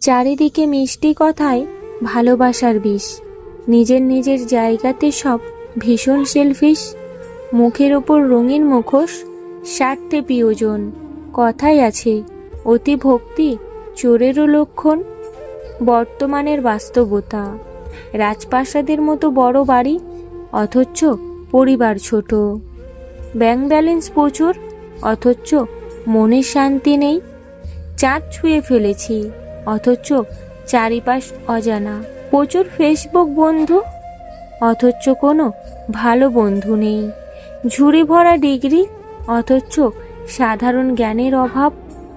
চারিদিকে মিষ্টি কথায় ভালোবাসার বিষ, নিজের নিজের জায়গাতে সব ভীষণ সেলফিশ। মুখের ওপর রঙিন মুখোশ, স্বার্থে প্রিয়জন। কথাই আছে অতি ভক্তি চোরেরও লক্ষণ। বর্তমানের বাস্তবতা, রাজপ্রাসাদের মতো বড় বাড়ি অথচ পরিবার ছোট। ব্যাংক ব্যালেন্স প্রচুর অথচ মনের শান্তি নেই। চাঁদ ছুঁয়ে ফেলেছি অথচ চারিপাশ অজানা। প্রচুর ফেসবুক বন্ধু অথচ কোনো ভালো বন্ধু নেই। ঝুড়ি ভরা ডিগ্রি অথচ সাধারণ জ্ঞানের অভাব।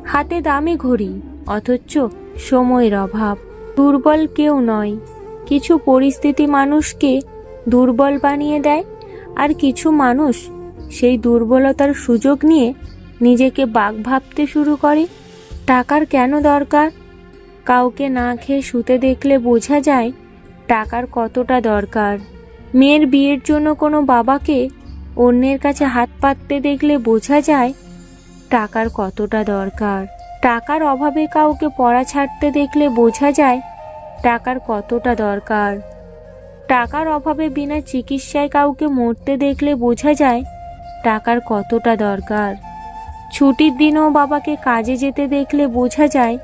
হাতে দামি ঘড়ি অথচ সময়ের অভাব। দুর্বল কেউ নয়, কিছু পরিস্থিতি মানুষকে দুর্বল বানিয়ে দেয়। আর কিছু মানুষ সেই দুর্বলতার সুযোগ নিয়ে নিজেকে বাঘ ভাবতে শুরু করে। টাকার কেন দরকার? কাউকে না খেয়ে শুতে দেখলে বোঝা যায় টাকার কতটা দরকার। মেয়ের বিয়ের জন্য কোনো বাবাকে অন্যের কাছে হাত পাততে দেখলে বোঝা যায় টাকার কতটা দরকার। টাকার অভাবে কাউকে পড়া ছাড়তে দেখলে বোঝা যায় টাকার কতটা দরকার। টাকার অভাবে বিনা চিকিৎসায় কাউকে মরতে দেখলে বোঝা যায় টাকার কতটা দরকার। ছুটির দিনেও বাবাকে কাজে যেতে দেখলে বোঝা যায়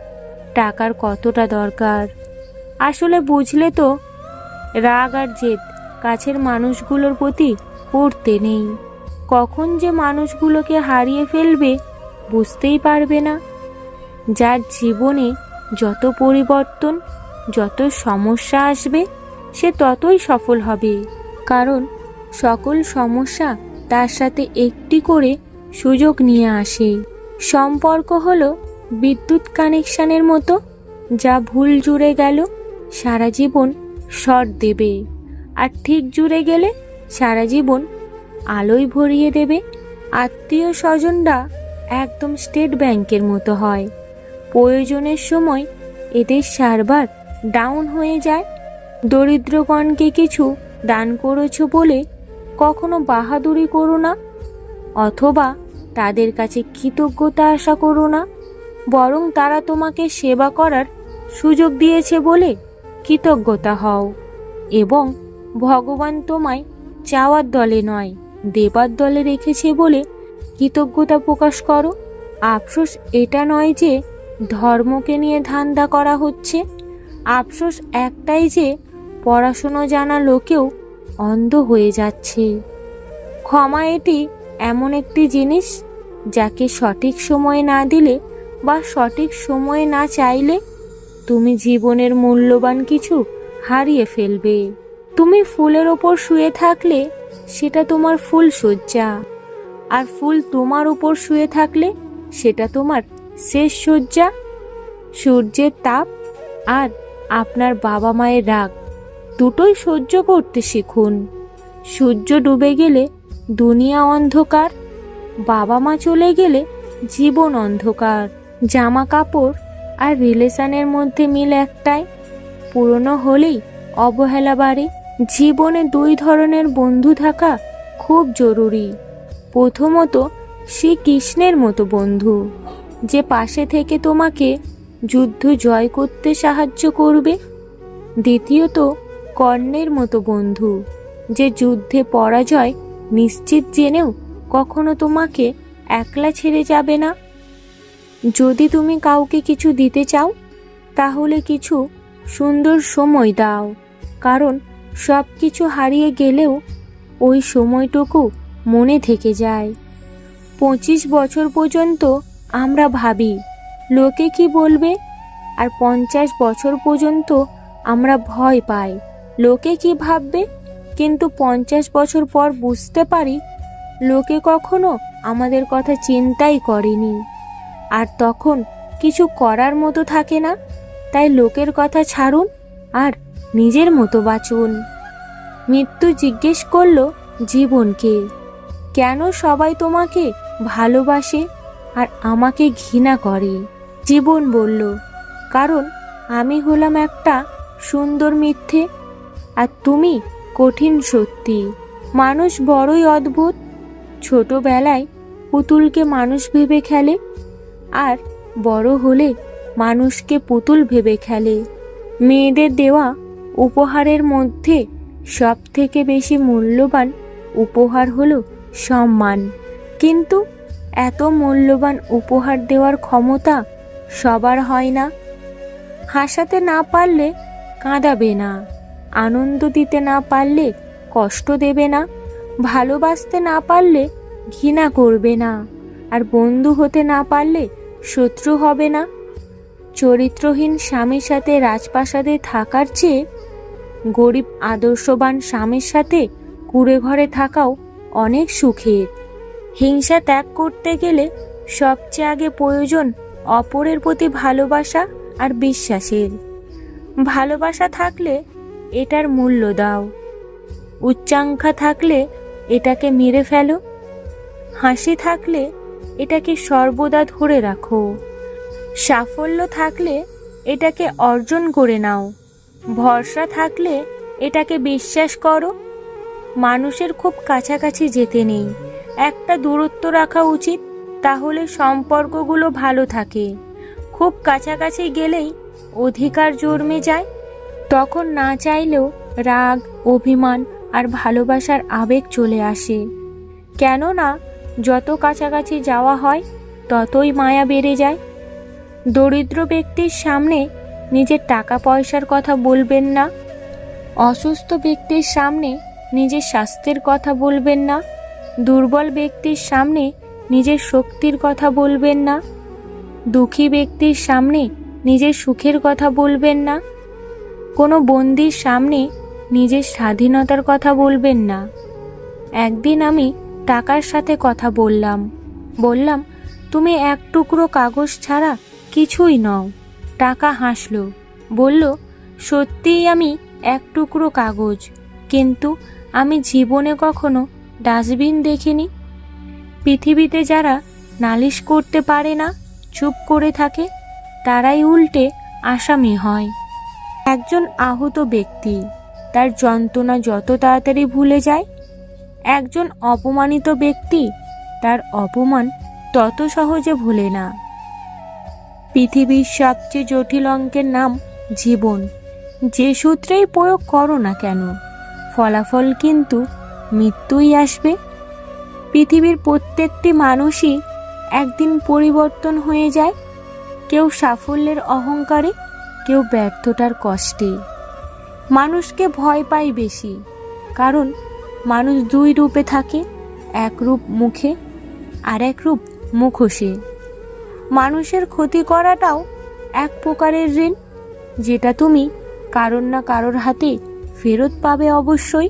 টাকার কতটা দরকার। আসলে বুঝলে তো রাগ আর জেদ কাছের মানুষগুলোর প্রতি করতে নেই। কখন যে মানুষগুলোকে হারিয়ে ফেলবে বুঝতেই পারবে না। যার জীবনে যত পরিবর্তন, যত সমস্যা আসবে সে ততই সফল হবে। কারণ সকল সমস্যা তার সাথে একটি করে সুযোগ নিয়ে আসে। সম্পর্ক হলো বিদ্যুৎ কানেকশনের মতো, যা ভুল জুড়ে গেল সারা জীবন শর্ট দেবে, আর ঠিক জুড়ে গেলে সারা জীবন আলোয় ভরিয়ে দেবে। আত্মীয় স্বজনরা একদম স্টেট ব্যাংকের মতো হয়। প্রয়োজনের সময় এদের সার্ভার ডাউন হয়ে যায়। দরিদ্রগণকে কিছু দান করেছো বলে কখনো বাহাদুরি করো না, অথবা তাদের কাছে কৃতজ্ঞতা আশা করো না। বরং তারা তোমাকে সেবা করার সুযোগ দিয়েছে বলে কৃতজ্ঞতা হও। এবং ভগবান তোমায় চাওয়ার দলে নয় দেবার দলে রেখেছে বলে কৃতজ্ঞতা প্রকাশ করো। আফসোস এটা নয় যে ধর্মকে নিয়ে ধান্দা করা হচ্ছে, আফসোস একটাই যে পড়াশুনো জানা লোকেও অন্ধ হয়ে যাচ্ছে। ক্ষমা এটি এমন একটি জিনিস যাকে সঠিক সময়ে না দিলে বা সঠিক সময়ে না চাইলে তুমি জীবনের মূল্যবান কিছু হারিয়ে ফেলবে। তুমি ফুলের ওপর শুয়ে থাকলে সেটা তোমার ফুল শয্যা, আর ফুল তোমার উপর শুয়ে থাকলে সেটা তোমার শেষ শয্যা। সূর্যের তাপ আর আপনার বাবা মায়ের রাগ দুটোই সহ্য করতে শিখুন। সূর্য ডুবে গেলে দুনিয়া অন্ধকার, বাবা মা চলে গেলে জীবন অন্ধকার। জামা কাপড় আর রিলেশনের মধ্যে মিল একটাই, পুরনো হলেই অবহেলা বাড়ে। জীবনে দুই ধরনের বন্ধু থাকা খুব জরুরি। প্রথমত শ্রীকৃষ্ণের মতো বন্ধু, যে পাশে থেকে তোমাকে যুদ্ধ জয় করতে সাহায্য করবে। দ্বিতীয়ত কর্ণের মতো বন্ধু, যে যুদ্ধে পরাজয় নিশ্চিত জেনেও কখনো তোমাকে একলা ছেড়ে যাবে না। যদি তুমি কাউকে কিছু দিতে চাও তাহলে কিছু সুন্দর সময় দাও, কারণ সব কিছু হারিয়ে গেলেও ওই সময়টুকু মনে থেকে যায়। 25 বছর পর্যন্ত আমরা ভাবি লোকে কি বলবে, আর 50 বছর পর্যন্ত আমরা ভয় পাই লোকে কি ভাববে। কিন্তু 50 বছর পর বুঝতে পারি লোকে কখনো আমাদের কথা চিন্তাই করেনি, আর তখন কিছু করার মতো থাকে না। তাই লোকের কথা ছাড়ুন আর নিজের মতো বাঁচুন। মৃত্যু জিজ্ঞেস করলো জীবনকে, কেন সবাই তোমাকে ভালোবাসে আর আমাকে ঘৃণা করে? জীবন বলল, কারণ আমি হলাম একটা সুন্দর মিথ্যে আর তুমি কঠিন সত্যি। মানুষ বড়ই অদ্ভুত। ছোটবেলায় পুতুলকে মানুষ ভেবে খেলে, আর বড় হলে মানুষকে পুতুল ভেবে খেলে। মেয়েদের দেওয়া উপহারের মধ্যে সব থেকে বেশি মূল্যবান উপহার হলো সম্মান। কিন্তু এত মূল্যবান উপহার দেওয়ার ক্ষমতা সবার হয় না। হাসাতে না পারলে কাঁদাবে না, আনন্দ দিতে না পারলে কষ্ট দেবে না, ভালোবাসতে না পারলে ঘৃণা করবে না, আর বন্ধু হতে না পারলে শত্রু হবে না। চরিত্রহীন স্বামীর সাথে রাজপ্রাসাদে থাকার চেয়ে গরিব আদর্শবান স্বামীর সাথে কুঁড়ে ঘরে থাকাও অনেক সুখের। হিংসা ত্যাগ করতে গেলে সবচেয়ে আগে প্রয়োজন অপরের প্রতি ভালোবাসা আর বিশ্বাসের। ভালোবাসা থাকলে এটার মূল্য দাও, উচ্চাকাঙ্ক্ষা থাকলে এটাকে মেরে ফেলো, হাসি থাকলে এটাকে সর্বদা ধরে রাখো, সাফল্য থাকলে এটাকে অর্জন করে নাও, ভরসা থাকলে এটাকে বিশ্বাস করো। মানুষের খুব কাছাকাছি যেতে নেই, একটা দূরত্ব রাখা উচিত, তাহলে সম্পর্কগুলো ভালো থাকে। খুব কাছাকাছি গেলেই অধিকার জন্মে যায়, তখন না চাইলেও রাগ, অভিমান আর ভালোবাসার আবেগ চলে আসে। কেননা যত কাছাকাছি যাওয়া হয় ততই মায়া বেড়ে যায়। দরিদ্র ব্যক্তির সামনে নিজের টাকা পয়সার কথা বলবেন না, অসুস্থ ব্যক্তির সামনে নিজের স্বাস্থ্যের কথা বলবেন না, দুর্বল ব্যক্তির সামনে নিজের শক্তির কথা বলবেন না, দুঃখী ব্যক্তির সামনে নিজের সুখের কথা বলবেন না, কোনো বন্দির সামনে নিজের স্বাধীনতার কথা বলবেন না। একদিন আমি টাকার সাথে কথা বললাম, তুমি এক টুকরো কাগজ ছাড়া কিছুই নও। টাকা হাসলো, বলল, সত্যিই আমি এক টুকরো কাগজ, কিন্তু আমি জীবনে কখনো ডাস্টবিন দেখিনি। পৃথিবীতে যারা নালিশ করতে পারে না, চুপ করে থাকে, তারাই উল্টে আসামি হয়। একজন আহত ব্যক্তি তার যন্ত্রণা যত তাড়াতাড়ি ভুলে যায়, একজন অপমানিত ব্যক্তি তার অপমান তত সহজে ভোলে না। পৃথিবীর সবচেয়ে জটিল অঙ্কের নাম জীবন। যে সূত্রেই প্রয়োগ করো না কেন, ফলাফল কিন্তু মৃত্যুই আসবে। পৃথিবীর প্রত্যেকটি মানুষই একদিন পরিবর্তন হয়ে যায়, কেউ সাফল্যের অহংকারে, কেউ ব্যর্থতার কষ্টে। মানুষকে ভয় পাই বেশি, কারণ মানুষ দুই রূপে থাকে, এক রূপ মুখে আর এক রূপ মুখোশে। মানুষের ক্ষতি করাটাও এক প্রকারের ঋণ, যেটা তুমি কারোর না কারোর হাতে ফেরত পাবে অবশ্যই।